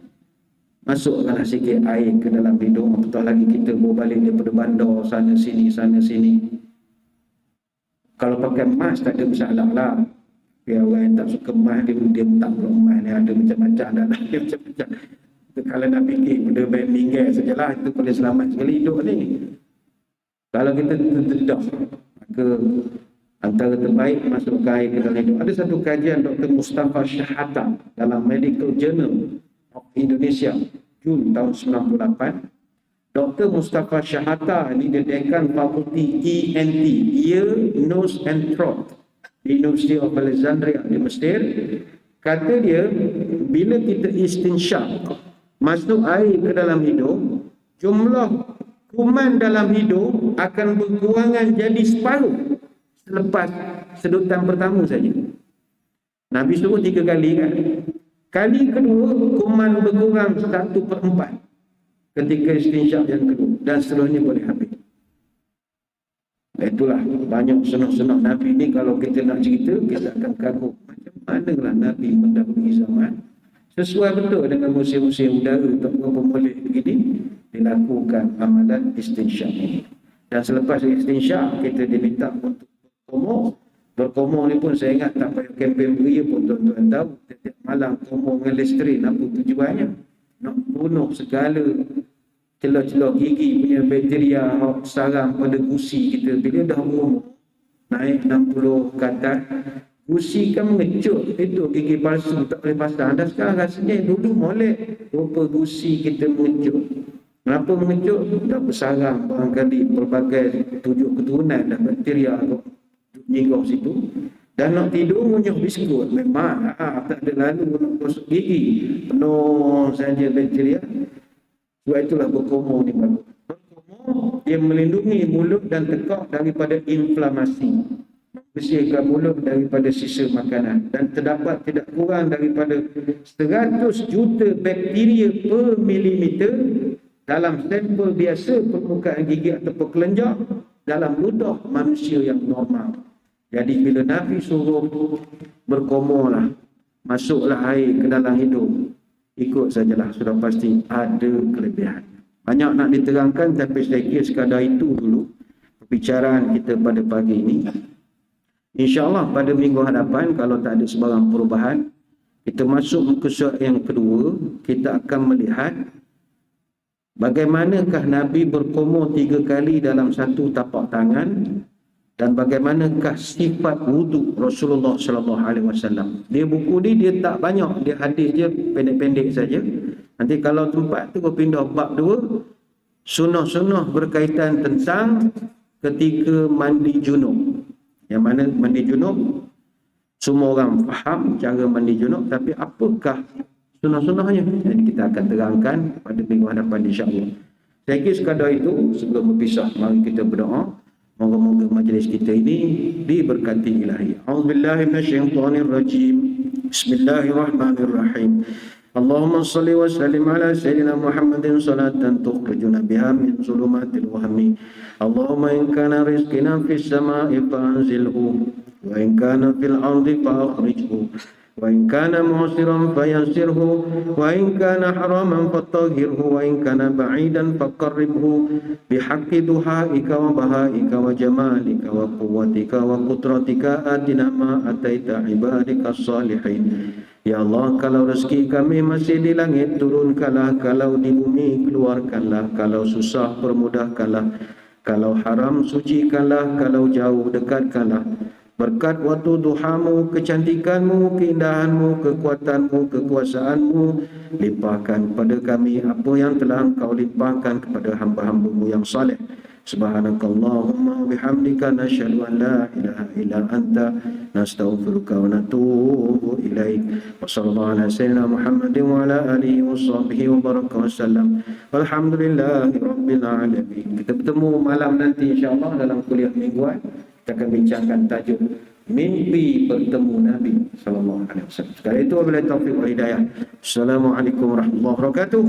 Speaker 1: masukkanlah sikit air ke dalam hidung. Apatah lagi kita berbalik daripada bandar sana sini. Kalau pakai mask tak ada masalah lah. Biar orang yang tak suka mask dia tak perlu mask ni, ada macam-macam dah lah. Dia macam-macam. Kalau nak fikir benda baik minggir sajalah, itu paling selamat sekali hidup ni. Kalau kita terdedah, maka antara terbaik masukkan air ke dalam hidung. Ada satu kajian Dr. Mustafa Syahata dalam Medical Journal of Indonesia Jun tahun 98. Dr. Mustafa Syahata ini dia dekan fakulti ENT, Ear, Nose and Throat di University of Alexandria di Mesir. Kata dia, bila kita istinsyaq, masuk air ke dalam hidung, jumlah kuman dalam hidung akan berkurangan jadi separuh selepas sedutan pertama saja. Nabi suruh 3 kali kan. Kali kedua, kuman berkurang 1/4 ketika istinsyaq yang kedua. Dan seterusnya boleh habis. Itulah banyak sunah-sunah Nabi ni kalau kita nak cerita, kita akan kagum. Macam manalah Nabi mendahului zaman. Sesuai betul dengan musim-musim udara tak berapa boleh begini, dilakukan amalan istinsyaq ini. Dan selepas istinsyaq, kita diminta untuk berkomor. Berkomor ni pun saya ingat tak payah kempen beria pun tuan-tuan tahu. Setiap malam komor dengan Listerine, apa tujuannya? Nak bunuh segala celah-celah gigi punya bakteria sarang pada gusi kita. Bila dah umur naik 60 ke atas, gusi kan mengecut. Itu gigi palsu tak boleh pasang. Dan sekarang rasanya dulu molek rupa gusi kita mengecut. Kenapa mengecut? Dah bersarang barangkali pelbagai 7 keturunan dan bakteria nyinggung situ. Dan nak tidur ngunyah biskut. Memang tak ada lalu nak gosok gigi, penuh saja bakteria. Sebab itulah berkomor ni bagus. Berkomor dia melindungi mulut dan tekak daripada inflamasi, bersihkan mulut daripada sisa makanan, dan terdapat tidak kurang daripada 100 juta bakteria per milimeter dalam sampel biasa permukaan gigi atau kelenjar dalam ludah manusia yang normal. Jadi bila Nabi suruh berkomorlah, masuklah air ke dalam hidung, ikut sajalah, sudah pasti ada kelebihan. Banyak nak diterangkan, tapi saya kira sekadar itu dulu perbicaraan kita pada pagi ini. InsyaAllah pada minggu hadapan, kalau tak ada sebarang perubahan, kita masuk muka surat yang kedua. Kita akan melihat bagaimanakah Nabi berkomor 3 kali dalam satu tapak tangan, dan bagaimanakah sifat wuduk Rasulullah sallallahu alaihi wasallam. Dia buku ni dia tak banyak, dia hadis je pendek-pendek saja. Nanti kalau tempat tu berpindah bab 2, sunnah-sunnah berkaitan tentang ketika mandi junub. Yang mana mandi junub semua orang faham cara mandi junub, tapi apakah sunnah-sunnahnya? Jadi kita akan terangkan pada minggu hadapan insya-Allah. Saya kira sekadar itu. Sebelum berpisah, mari kita berdoa. Moga-moga majlis kita ini diberkati ilahi. A'udzubillahi minasyaitonirrajim. Bismillahirrahmanirrahim. Allahumma salli wa sallim ala sayyidina Muhammadin salatan tukhrijuna biha min zulumatil wahmi. Allahumma in kana rizqina fis sama'i fanzilhu wa in kana fil ardi fa akhrijhu wa in kana mu'siran fayassirhu wa in kana haraman fatahhirhu wa in kana ba'idan faqarribhu bihaqqi duhaika wa bahaika wa jamalika wa quwwatika wa qudratika atina ma ataita ibadika salihin. Ya Allah, kalau rezeki kami masih di langit, turunkanlah. Kalau di bumi, keluarkanlah. Kalau susah, permudahkanlah. Kalau haram, sucikanlah. Kalau jauh, dekatkanlah. Berkat waktu duhamu, kecantikanmu, keindahanmu, kekuatanmu, kekuasaanmu, limpahkan kepada kami apa yang telah engkau limpahkan kepada hamba-hambamu yang saleh. Subhanakallahumma bihamdika nasyhadu an la ilaha illa anta nastaghfiruka wa natubu ilaik. Wa sallallahu ala sayyidina Muhammadin wa ala alihi wa sahbihi wa baraka wa sallam. Walhamdulillahi rabbil alamin. Kita bertemu malam nanti insya-Allah dalam kuliah mingguan. Kita akan bincangkan tajuk mimpi bertemu Nabi sallallahu alaihi wasallam. Sekali itu wabillahi taufiq wal hidayah. Assalamualaikum warahmatullahi wabarakatuh.